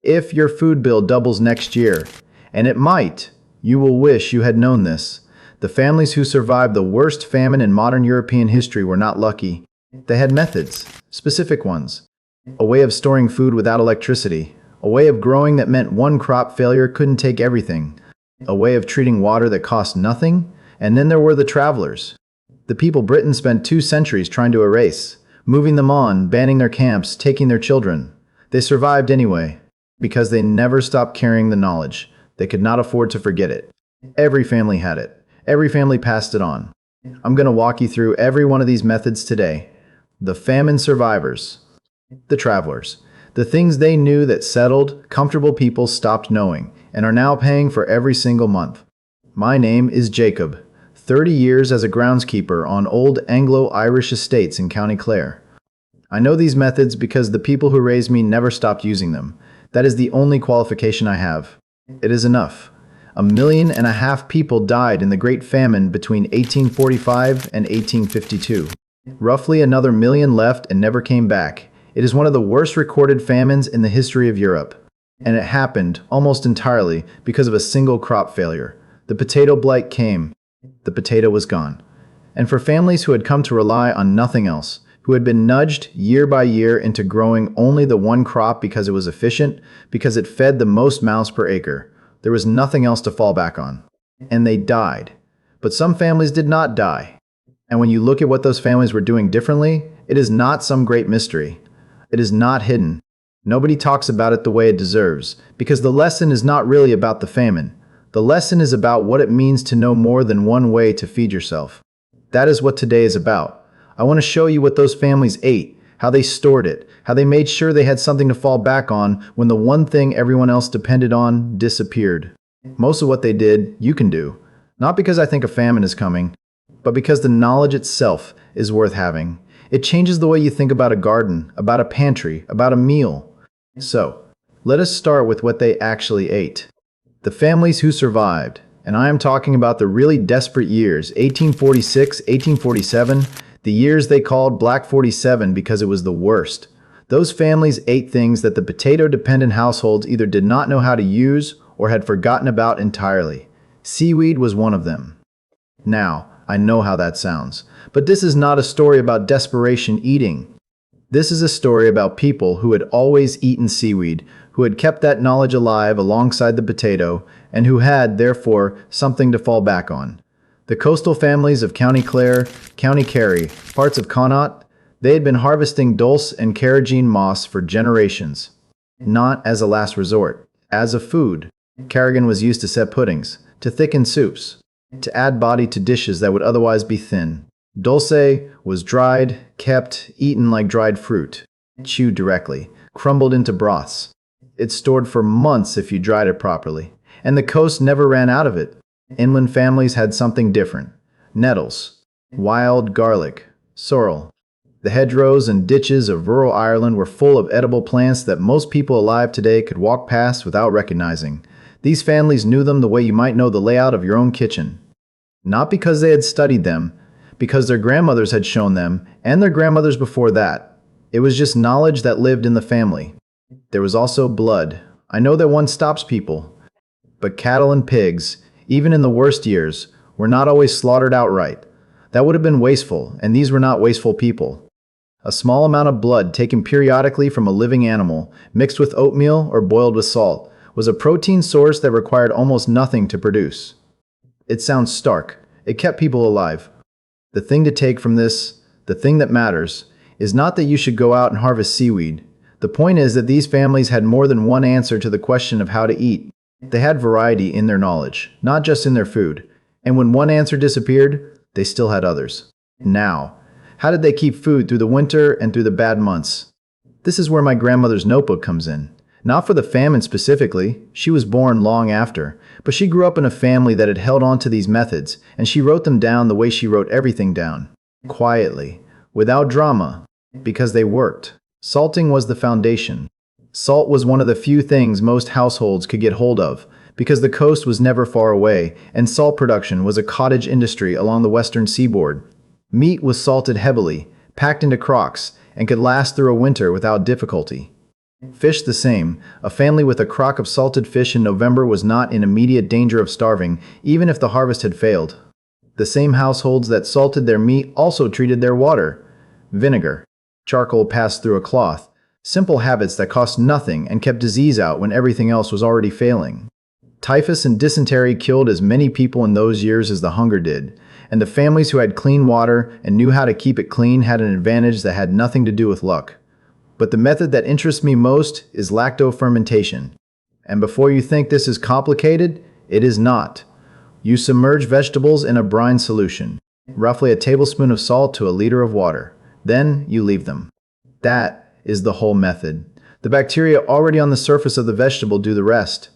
If your food bill doubles next year, and it might, you will wish you had known this. The families who survived the worst famine in modern European history were not lucky. They had methods, specific ones. A way of storing food without electricity. A way of growing that meant one crop failure couldn't take everything. A way of treating water that cost nothing. And then there were the travelers. The people Britain spent 2 centuries trying to erase, moving them on, banning their camps, taking their children. They survived anyway, because they never stopped carrying the knowledge. They could not afford to forget it. Every family had it. Every family passed it on. I'm going to walk you through every one of these methods today. The famine survivors. The travelers. The things they knew that settled, comfortable people stopped knowing, and are now paying for every single month. My name is Jacob. 30 years as a groundskeeper on old Anglo-Irish estates in County Clare. I know these methods because the people who raised me never stopped using them. That is the only qualification I have. It is enough. 1.5 million people died in the Great Famine between 1845 and 1852. Roughly another million left and never came back. It is one of the worst recorded famines in the history of Europe. And it happened, almost entirely, because of a single crop failure. The potato blight came. The potato was gone. And for families who had come to rely on nothing else, who had been nudged year by year into growing only the one crop because it was efficient, because it fed the most mouths per acre, there was nothing else to fall back on. And they died. But some families did not die. And when you look at what those families were doing differently, it is not some great mystery. It is not hidden. Nobody talks about it the way it deserves, because the lesson is not really about the famine. The lesson is about what it means to know more than one way to feed yourself. That is what today is about. I want to show you what those families ate, how they stored it, how they made sure they had something to fall back on when the one thing everyone else depended on disappeared. Most of what they did, you can do. Not because I think a famine is coming, but because the knowledge itself is worth having. It changes the way you think about a garden, about a pantry, about a meal. So, let us start with what they actually ate. The families who survived, and I am talking about the really desperate years, 1846, 1847, the years they called Black 47 because it was the worst. Those families ate things that the potato-dependent households either did not know how to use or had forgotten about entirely. Seaweed was one of them. Now, I know how that sounds, but this is not a story about desperation eating. This is a story about people who had always eaten seaweed, who had kept that knowledge alive alongside the potato, and who had, therefore, something to fall back on. The coastal families of County Clare, County Kerry, parts of Connaught, they had been harvesting dulse and carrageen moss for generations. Not as a last resort, as a food. Carrageen was used to set puddings, to thicken soups, to add body to dishes that would otherwise be thin. Dulce was dried, kept, eaten like dried fruit, chewed directly, crumbled into broths. It stored for months if you dried it properly, and the coast never ran out of it. Inland families had something different. Nettles, wild garlic, sorrel. The hedgerows and ditches of rural Ireland were full of edible plants that most people alive today could walk past without recognizing. These families knew them the way you might know the layout of your own kitchen. Not because they had studied them, because their grandmothers had shown them, and their grandmothers before that. It was just knowledge that lived in the family. There was also blood. I know that one stops people. But cattle and pigs, even in the worst years, were not always slaughtered outright. That would have been wasteful, and these were not wasteful people. A small amount of blood taken periodically from a living animal, mixed with oatmeal or boiled with salt, was a protein source that required almost nothing to produce. It sounds stark. It kept people alive. The thing to take from this, the thing that matters, is not that you should go out and harvest seaweed. The point is that these families had more than one answer to the question of how to eat. They had variety in their knowledge, not just in their food. And when one answer disappeared, they still had others. Now, how did they keep food through the winter and through the bad months? This is where my grandmother's notebook comes in. Not for the famine specifically, she was born long after, but she grew up in a family that had held on to these methods, and she wrote them down the way she wrote everything down. Quietly, without drama, because they worked. Salting was the foundation. Salt was one of the few things most households could get hold of, because the coast was never far away, and salt production was a cottage industry along the western seaboard. Meat was salted heavily, packed into crocks, and could last through a winter without difficulty. Fish the same. A family with a crock of salted fish in November was not in immediate danger of starving, even if the harvest had failed. The same households that salted their meat also treated their water. Vinegar. Charcoal passed through a cloth. Simple habits that cost nothing and kept disease out when everything else was already failing. Typhus and dysentery killed as many people in those years as the hunger did, and the families who had clean water and knew how to keep it clean had an advantage that had nothing to do with luck. But the method that interests me most is lacto fermentation. And before you think this is complicated, it is not. You submerge vegetables in a brine solution, roughly a tablespoon of salt to a liter of water. Then you leave them. That is the whole method. The bacteria already on the surface of the vegetable do the rest.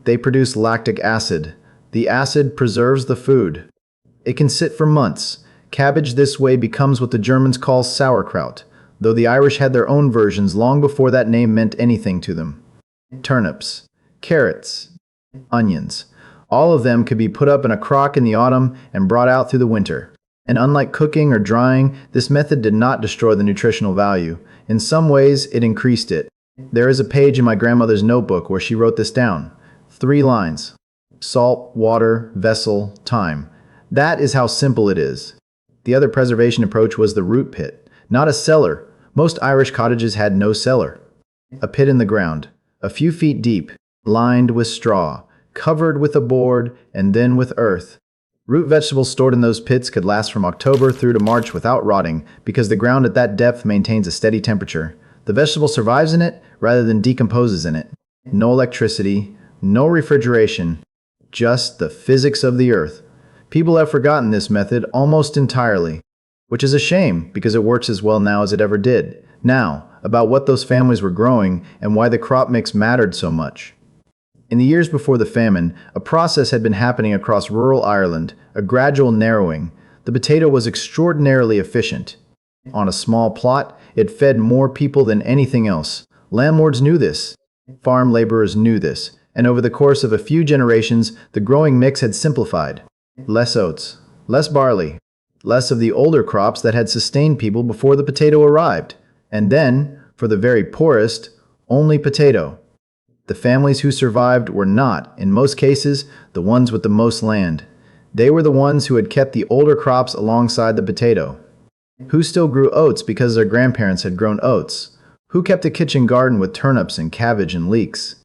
They produce lactic acid. The acid preserves the food. It can sit for months. Cabbage this way becomes what the Germans call sauerkraut, though the Irish had their own versions long before that name meant anything to them. Turnips, carrots, onions. All of them could be put up in a crock in the autumn and brought out through the winter. And unlike cooking or drying, this method did not destroy the nutritional value. In some ways, it increased it. There is a page in my grandmother's notebook where she wrote this down. 3 lines. Salt, water, vessel, time. That is how simple it is. The other preservation approach was the root pit, not a cellar. Most Irish cottages had no cellar. A pit in the ground, a few feet deep, lined with straw, covered with a board, and then with earth. Root vegetables stored in those pits could last from October through to March without rotting because the ground at that depth maintains a steady temperature. The vegetable survives in it rather than decomposes in it. No electricity, no refrigeration, just the physics of the earth. People have forgotten this method almost entirely, which is a shame because it works as well now as it ever did. Now, about what those families were growing and why the crop mix mattered so much. In the years before the famine, a process had been happening across rural Ireland, a gradual narrowing. The potato was extraordinarily efficient. On a small plot, it fed more people than anything else. Landlords knew this. Farm laborers knew this. And over the course of a few generations, the growing mix had simplified. Less oats, less barley, less of the older crops that had sustained people before the potato arrived. And then, for the very poorest, only potato. The families who survived were not, in most cases, the ones with the most land. They were the ones who had kept the older crops alongside the potato. Who still grew oats because their grandparents had grown oats? Who kept a kitchen garden with turnips and cabbage and leeks?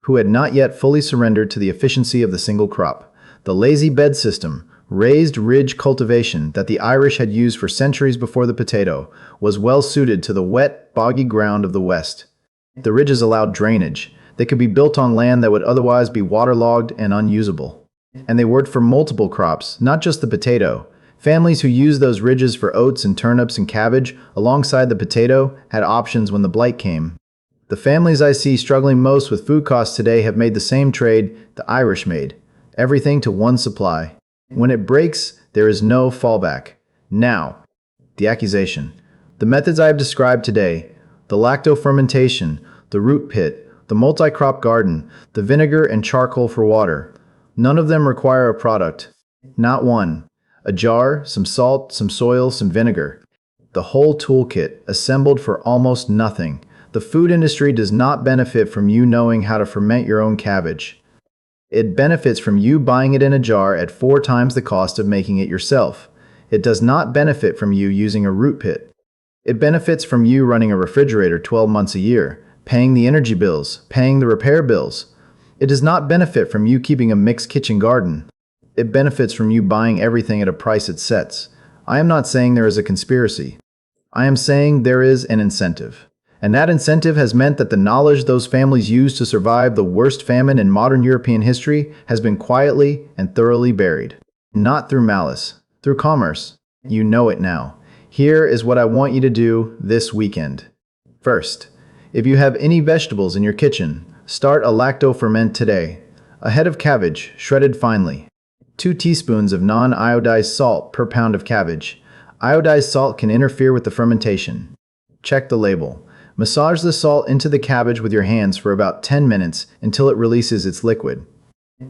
Who had not yet fully surrendered to the efficiency of the single crop? The lazy bed system, raised ridge cultivation that the Irish had used for centuries before the potato, was well suited to the wet, boggy ground of the West. The ridges allowed drainage. They could be built on land that would otherwise be waterlogged and unusable. And they worked for multiple crops, not just the potato. Families who used those ridges for oats and turnips and cabbage alongside the potato had options when the blight came. The families I see struggling most with food costs today have made the same trade the Irish made. Everything to one supply. When it breaks, there is no fallback. Now, the accusation. The methods I have described today, the lacto fermentation, the root pit, the multi-crop garden, the vinegar and charcoal for water, none of them require a product. Not one. A jar, some salt, some soil, some vinegar. The whole toolkit, assembled for almost nothing. The food industry does not benefit from you knowing how to ferment your own cabbage. It benefits from you buying it in a jar at 4 times the cost of making it yourself. It does not benefit from you using a root pit. It benefits from you running a refrigerator 12 months a year, paying the energy bills, paying the repair bills. It does not benefit from you keeping a mixed kitchen garden. It benefits from you buying everything at a price it sets. I am not saying there is a conspiracy. I am saying there is an incentive. And that incentive has meant that the knowledge those families used to survive the worst famine in modern European history has been quietly and thoroughly buried. Not through malice, through commerce. You know it now. Here is what I want you to do this weekend. First, if you have any vegetables in your kitchen, start a lacto ferment today. A head of cabbage, shredded finely. 2 teaspoons of non-iodized salt per pound of cabbage. Iodized salt can interfere with the fermentation. Check the label. Massage the salt into the cabbage with your hands for about 10 minutes until it releases its liquid.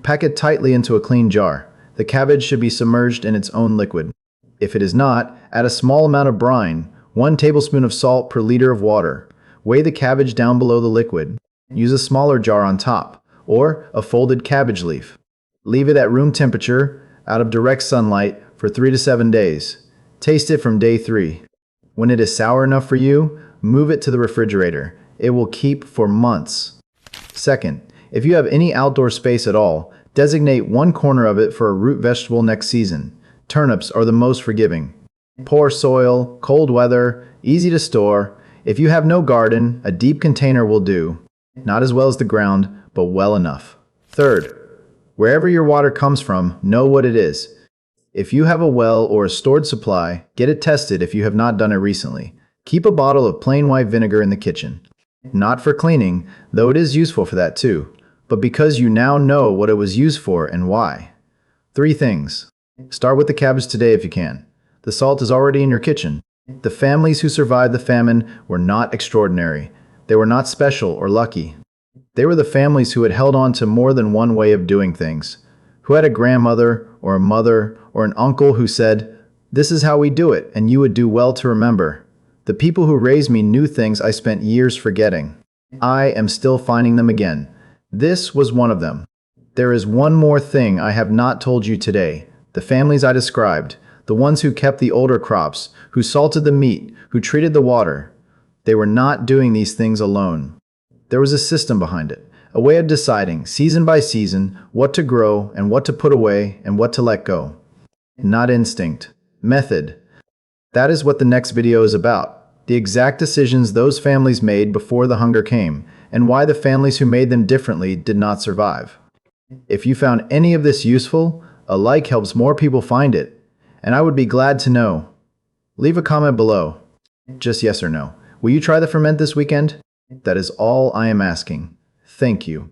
Pack it tightly into a clean jar. The cabbage should be submerged in its own liquid. If it is not, add a small amount of brine, 1 tablespoon of salt per liter of water. Weigh the cabbage down below the liquid. Use a smaller jar on top, or a folded cabbage leaf. Leave it at room temperature, out of direct sunlight, for 3 to 7 days. Taste it from day 3. When it is sour enough for you, move it to the refrigerator. It will keep for months. Second, if you have any outdoor space at all, designate one corner of it for a root vegetable next season. Turnips are the most forgiving. Poor soil, cold weather, easy to store. If you have no garden, a deep container will do. Not as well as the ground, but well enough. Third, wherever your water comes from, know what it is. If you have a well or a stored supply, get it tested if you have not done it recently. Keep a bottle of plain white vinegar in the kitchen. Not for cleaning, though it is useful for that too, but because you now know what it was used for and why. 3 things. Start with the cabbage today if you can. The salt is already in your kitchen. The families who survived the famine were not extraordinary. They were not special or lucky. They were the families who had held on to more than one way of doing things, who had a grandmother or a mother or an uncle who said, "This is how we do it, and you would do well to remember." The people who raised me knew things I spent years forgetting. I am still finding them again. This was one of them. There is one more thing I have not told you today. The families I described, the ones who kept the older crops, who salted the meat, who treated the water, they were not doing these things alone. There was a system behind it, a way of deciding, season by season, what to grow and what to put away and what to let go. Not instinct. Method. That is what the next video is about. The exact decisions those families made before the hunger came, and why the families who made them differently did not survive. If you found any of this useful, a like helps more people find it, and I would be glad to know. Leave a comment below. Just yes or no. Will you try the ferment this weekend? That is all I am asking. Thank you.